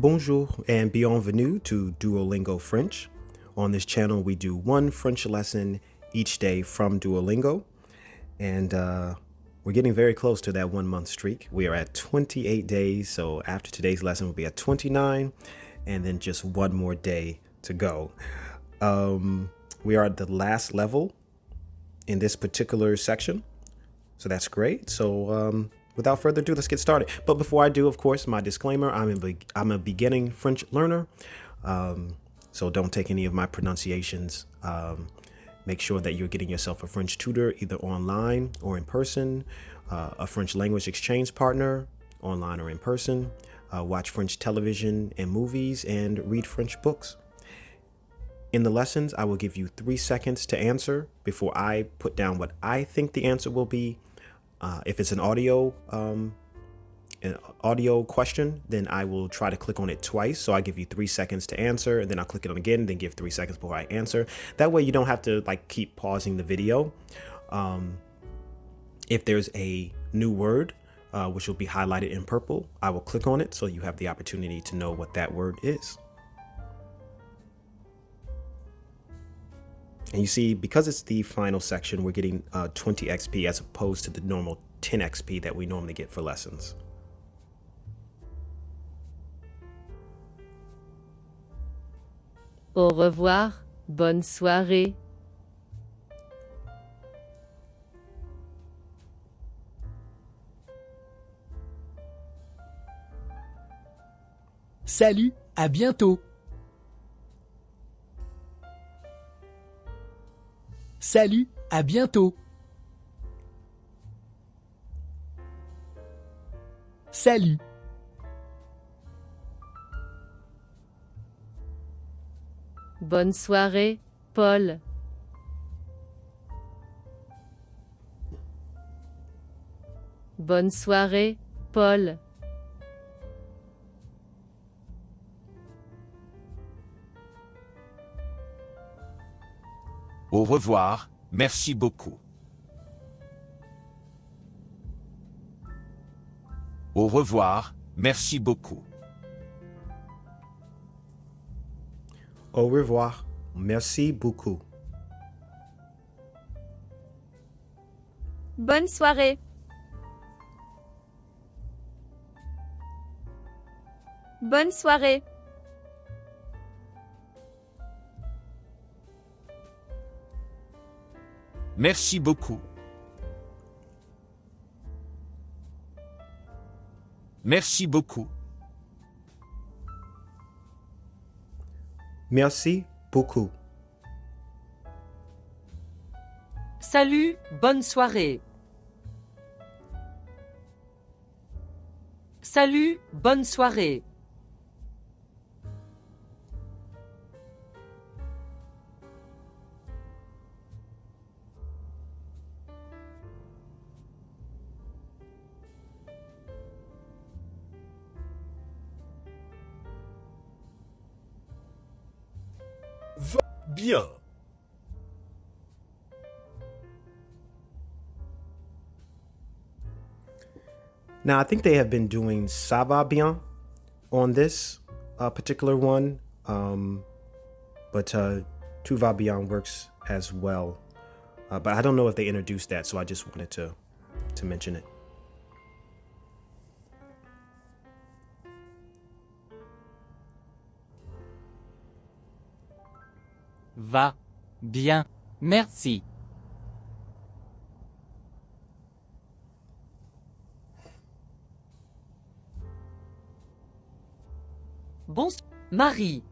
Bonjour and bienvenue to Duolingo French. On this channel, we do one French lesson each day from Duolingo. And we're getting very close to that 1 month streak. We are at 28 days. So after today's lesson, we'll be at 29 and then just one more day to go. We are at the last level in this particular section. So that's great. So without further ado, let's get started. But before I do, of course, my disclaimer, I'm a beginning French learner. So don't take any of my pronunciations. Make sure that you're getting yourself a French tutor, either online or in person, a French language exchange partner, online or in person, watch French television and movies, and read French books. In the lessons, I will give you 3 seconds to answer before I put down what I think the answer will be. If it's an audio question, then I will try to click on it twice. So I give you 3 seconds to answer, and then I'll click it on again, then give 3 seconds before I answer. That way you don't have to keep pausing the video. If there's a new word, which will be highlighted in purple, I will click on it so you have the opportunity to know what that word is. And you see, because it's the final section, we're getting 20 XP as opposed to the normal 10 XP that we normally get for lessons. Au revoir, bonne soirée. Salut, à bientôt. Salut, à bientôt. Salut. Bonne soirée, Paul. Bonne soirée, Paul. Au revoir, merci beaucoup. Au revoir, merci beaucoup. Au revoir. Merci beaucoup. Bonne soirée. Bonne soirée. Merci beaucoup. Merci beaucoup. Merci beaucoup. Salut, bonne soirée. Salut, bonne soirée. Bien. Now, I think they have been doing ça va bien on this particular one, but tout va bien works as well. But I don't know if they introduced that, so I just wanted to mention it. Va bien, merci. Marie.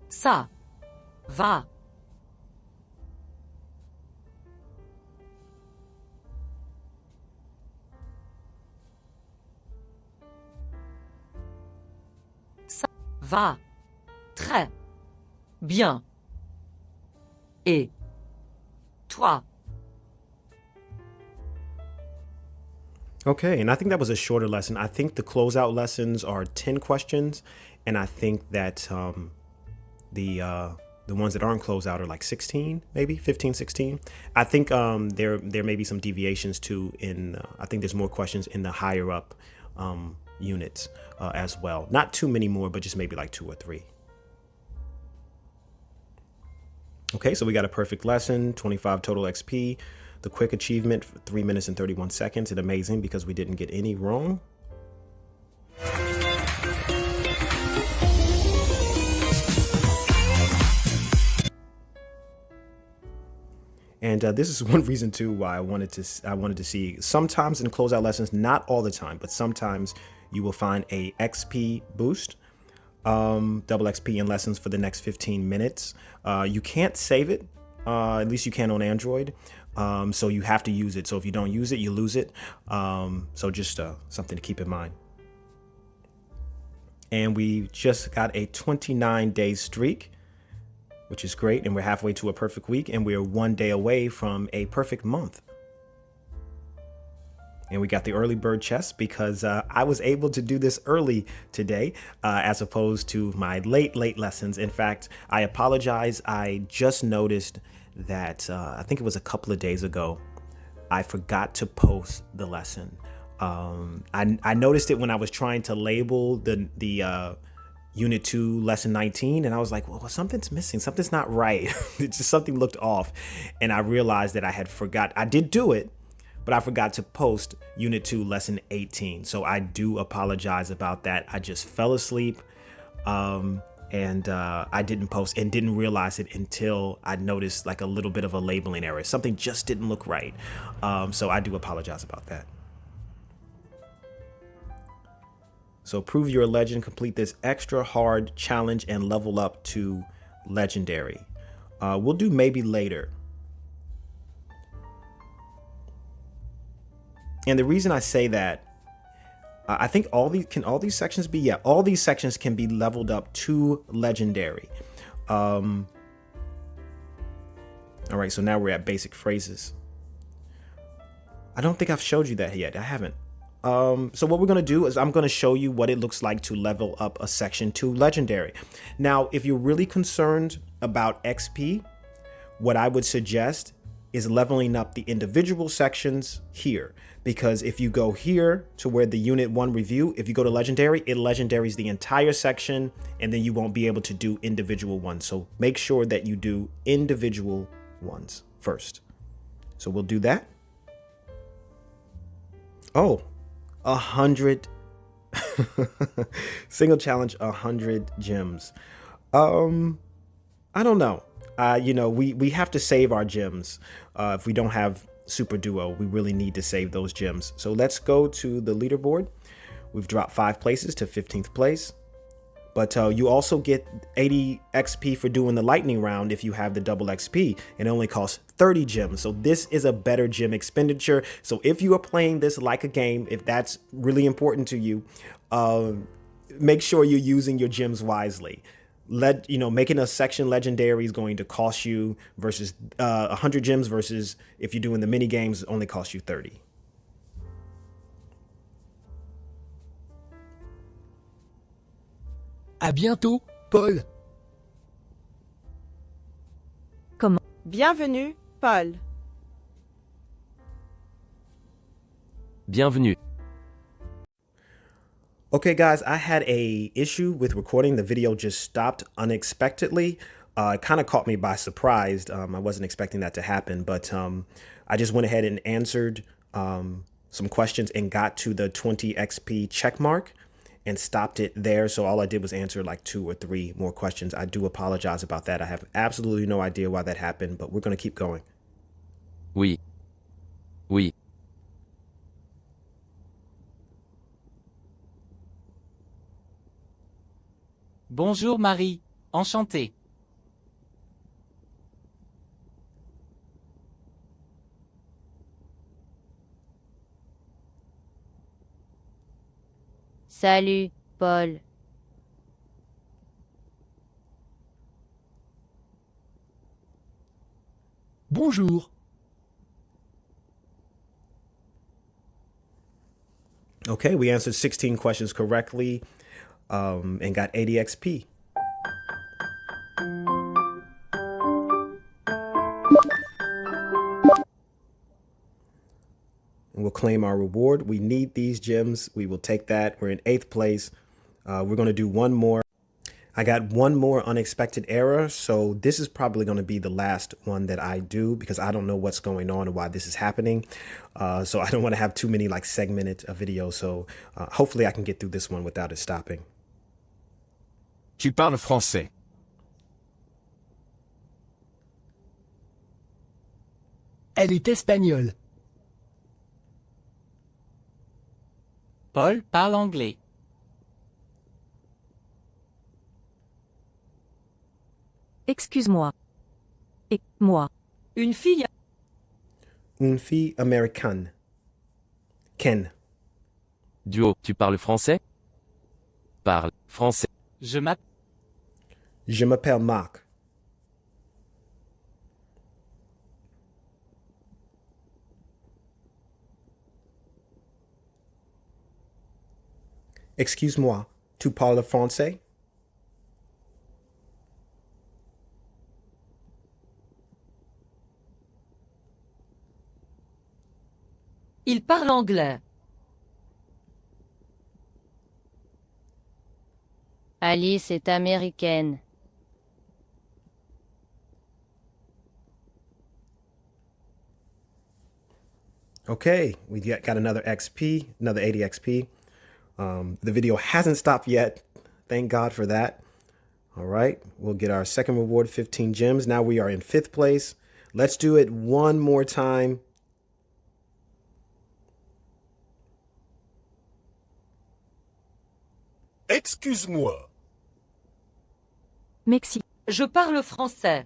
Ça. Va. Ça va. Très bien. Et toi? Okay, and I think that was a shorter lesson. I think the closeout lessons are 10 questions, and I think that the ones that aren't closeout are like 16, maybe 15, 16. I think there may be some deviations too. I think there's more questions in the higher up units as well. Not too many more, but just maybe like 2 or 3. Okay, so we got a perfect lesson, 25 total XP. The quick achievement for 3 minutes and 31 seconds. And amazing because we didn't get any wrong. And this is one reason too why I wanted to see sometimes in closeout lessons, not all the time, but sometimes you will find a XP boost, double XP in lessons for the next 15 minutes. You can't save it, at least you can on Android. So you have to use it. So if you don't use it, you lose it. So just something to keep in mind. And we just got a 29-day streak, which is great. And we're halfway to a perfect week, and we're 1 day away from a perfect month. And we got the early bird chest because I was able to do this early today as opposed to my late lessons. In fact, I apologize. I just noticed that I think it was a couple of days ago, I forgot to post the lesson. I noticed it when I was trying to label the Unit 2, Lesson 19, and I was like, well, something's missing. Something's not right. It's just something looked off. And I realized that I had forgot. I did do it, but I forgot to post Unit 2, Lesson 18. So I do apologize about that. I just fell asleep and I didn't post and didn't realize it until I noticed like a little bit of a labeling error. Something just didn't look right. So I do apologize about that. So prove you're a legend, complete this extra hard challenge and level up to legendary. We'll do maybe later. And the reason I say that, I think all these sections be, yeah, all these sections can be leveled up to legendary. All right, so now we're at basic phrases. I don't think I've showed you that yet. I haven't. So what we're going to do is I'm going to show you what it looks like to level up a section to legendary. Now, if you're really concerned about XP, what I would suggest is leveling up the individual sections here, because if you go here to where the Unit 1 review, if you go to legendary, it legendaries the entire section, and then you won't be able to do individual ones. So make sure that you do individual ones first. So we'll do that. Oh, 100 single challenge, 100 gems. I don't know. We have to save our gems. If we don't have Super Duo, we really need to save those gems. So let's go to the leaderboard. We've dropped 5 places to 15th place. But you also get 80 XP for doing the lightning round if you have the double XP. It only costs 30 gems. So this is a better gem expenditure. So if you are playing this like a game, if that's really important to you, make sure you're using your gems wisely. Making a section legendary is going to cost you versus 100 gems versus if you're doing the mini games, it only costs you 30. À bientôt, Paul. Bienvenue, Paul. Bienvenue. Okay, guys, I had a issue with recording. The video just stopped unexpectedly. It kind of caught me by surprise. I wasn't expecting that to happen, but I just went ahead and answered some questions and got to the 20 XP check mark and stopped it there. So all I did was answer like 2 or 3 more questions. I do apologize about that. I have absolutely no idea why that happened, but we're going to keep going. Oui. Oui. Bonjour Marie, enchanté. Salut, Paul. Bonjour. Okay, we answered 16 questions correctly and got 80 XP. and we'll claim our reward. We need these gems. We will take that. We're in 8th place. We're going to do one more. I got one more unexpected error, so this is probably going to be the last one that I do because I don't know what's going on and why this is happening. So I don't want to have too many like segmented videos. So hopefully I can get through this one without it stopping. Tu parles français. Elle est espagnole. Paul parle anglais. Excuse-moi. Et moi. Une fille. Une fille américaine. Ken. Duo, tu parles français? Parle français. Je m'appelle. Je m'appelle Marc. Excuse-moi, tu parles français? Il parle anglais. Alice est américaine. Okay, we got another XP, another 80 XP. The video hasn't stopped yet. Thank God for that. All right, we'll get our second reward, 15 gems. Now we are in 5th place. Let's do it one more time. Excuse-moi. Mexique. Je parle français.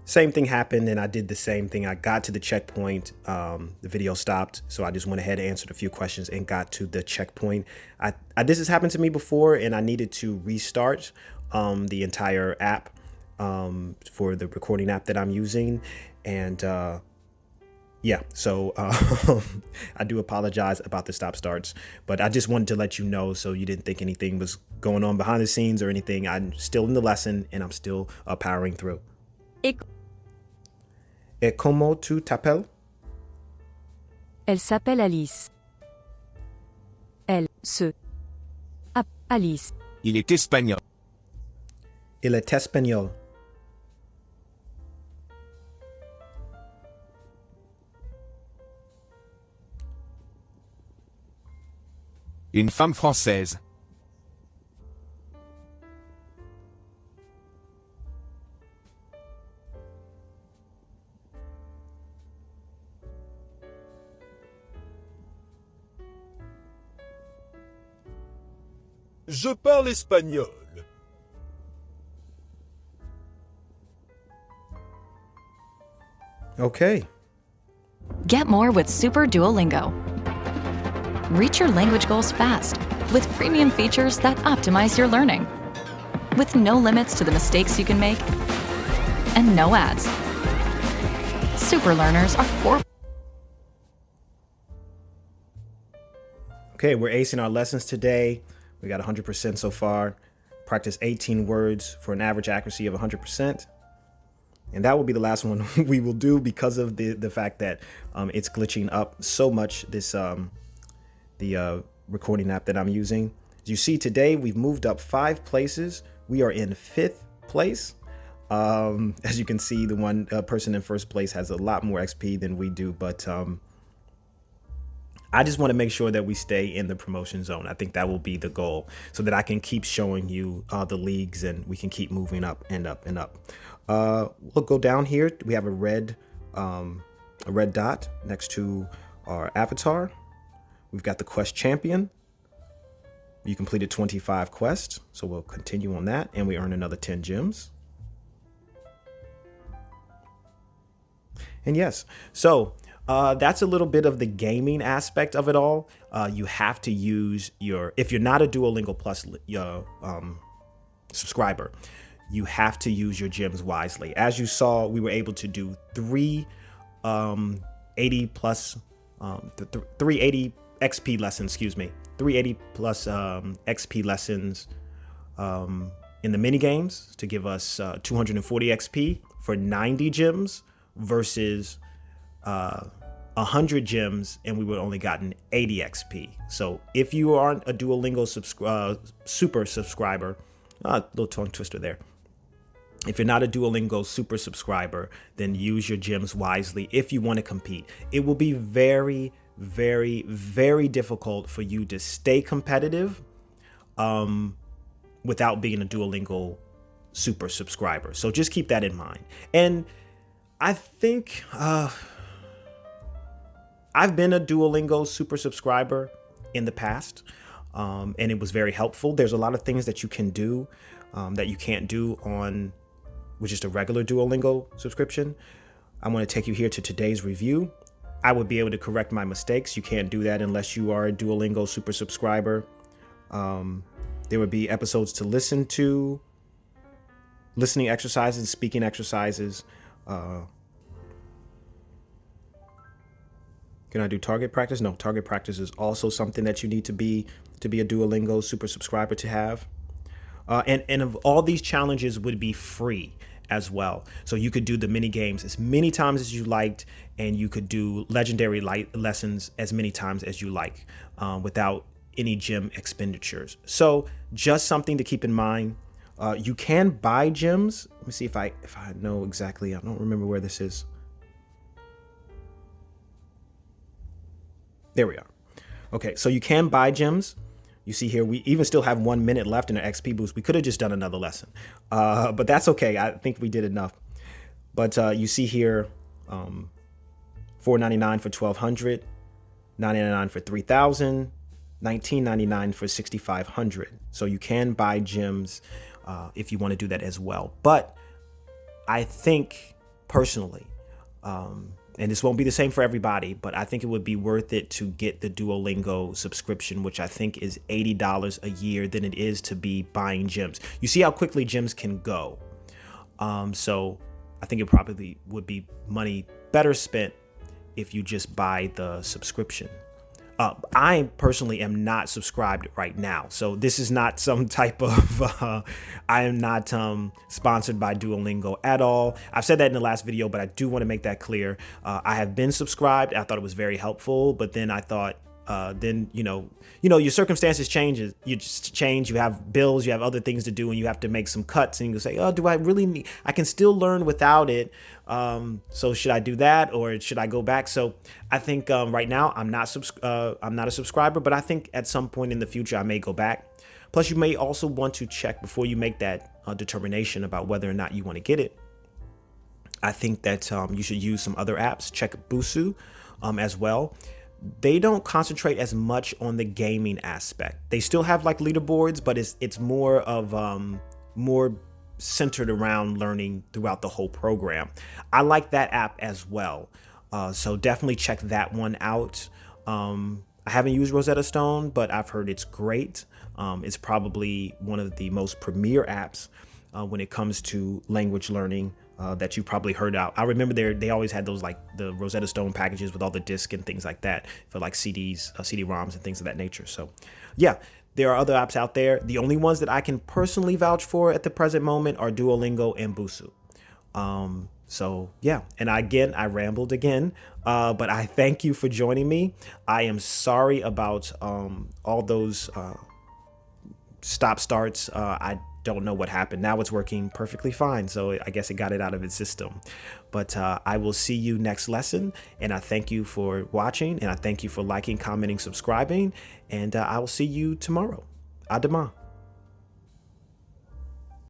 Same thing happened and I did the same thing. I got to the checkpoint. The video stopped. So I just went ahead and answered a few questions and got to the checkpoint. This has happened to me before and I needed to restart the entire app for the recording app that I'm using. And yeah, so I do apologize about the stop starts, but I just wanted to let you know so you didn't think anything was going on behind the scenes or anything. I'm still in the lesson and I'm still powering through. Et comment tu t'appelles? Elle s'appelle Alice. Elle se Alice. Il est espagnol. Il est espagnol. Une femme française. Je parle espagnol. Okay. Get more with Super Duolingo. Reach your language goals fast with premium features that optimize your learning. With no limits to the mistakes you can make and no ads. Super learners are Okay, we're acing our lessons today. We got 100% so far. Practice 18 words for an average accuracy of 100%. And that will be the last one we will do because of the fact that it's glitching up so much, this the recording app that I'm using. As you see today, we've moved up 5 places. We are in 5th place. As you can see, the one person in first place has a lot more XP than we do, but I just want to make sure that we stay in the promotion zone. I think that will be the goal so that I can keep showing you the leagues and we can keep moving up and up and up. We'll go down here. We have a red dot next to our avatar. We've got the quest champion. You completed 25 quests, so we'll continue on that and we earn another 10 gems. And yes, so that's a little bit of the gaming aspect of it all. You have to use if you're not a Duolingo Plus subscriber, you have to use your gems wisely. As you saw, we were able to do 3 80 plus 380 XP lessons, 380 plus XP lessons in the mini games to give us 240 XP for 90 gems versus 100 gems and we would only gotten 80 XP. So if you aren't a Duolingo super subscriber, little tongue twister there. If you're not a Duolingo super subscriber, then use your gems wisely if you want to compete. It will be very, very, very difficult for you to stay competitive without being a Duolingo super subscriber. So just keep that in mind. And I think I've been a Duolingo super subscriber in the past, and it was very helpful. There's a lot of things that you can do that you can't do on which is the regular Duolingo subscription. I'm going to take you here to today's review. I would be able to correct my mistakes. You can't do that unless you are a Duolingo super subscriber. There would be episodes to listen to, listening exercises, speaking exercises. Can I do target practice? No, target practice is also something that you need to be a Duolingo super subscriber to have. And of all these challenges would be free as well. So you could do the mini games as many times as you liked, and you could do legendary lessons as many times as you like without any gem expenditures. So just something to keep in mind. You can buy gems. Let me see if I know exactly. I don't remember where this is. There we are. Okay, so you can buy gems. You see here, we even still have 1 minute left in our XP boost. We could have just done another lesson, but that's okay. I think we did enough. But you see here, $4.99 for 1,200, $9.99 for 3,000, $19.99 for 6,500. So you can buy gems if you want to do that as well. But I think personally, and this won't be the same for everybody, but I think it would be worth it to get the Duolingo subscription, which I think is $80 a year than it is to be buying gems. You see how quickly gems can go. So I think it probably would be money better spent if you just buy the subscription. I personally am not subscribed right now. So this is not some type of, I am not sponsored by Duolingo at all. I've said that in the last video, but I do want to make that clear. I have been subscribed. I thought it was very helpful, but then I thought, then, your circumstances changes. You just change, you have bills, you have other things to do, and you have to make some cuts, and you say, oh, do I really need, I can still learn without it. So should I do that or should I go back? So I think, right now I'm not a subscriber, but I think at some point in the future, I may go back. Plus you may also want to check before you make that determination about whether or not you want to get it. I think that, you should use some other apps. Check Busuu, as well. They don't concentrate as much on the gaming aspect. They still have like leaderboards, but it's more of more centered around learning throughout the whole program. I like that app as well. So definitely check that one out. I haven't used Rosetta Stone, but I've heard it's great. It's probably one of the most premier apps when it comes to language learning that you probably heard out. I remember they always had those like the Rosetta Stone packages with all the discs and things like that for like CDs, CD-ROMs and things of that nature. So yeah, there are other apps out there. The only ones that I can personally vouch for at the present moment are Duolingo and Busuu. So yeah, and I rambled again, but I thank you for joining me. I am sorry about all those stop starts. I don't know what happened. Now it's working perfectly fine. So I guess it got it out of its system. But I will see you next lesson. And I thank you for watching. And I thank you for liking, commenting, subscribing. And I will see you tomorrow. À demain.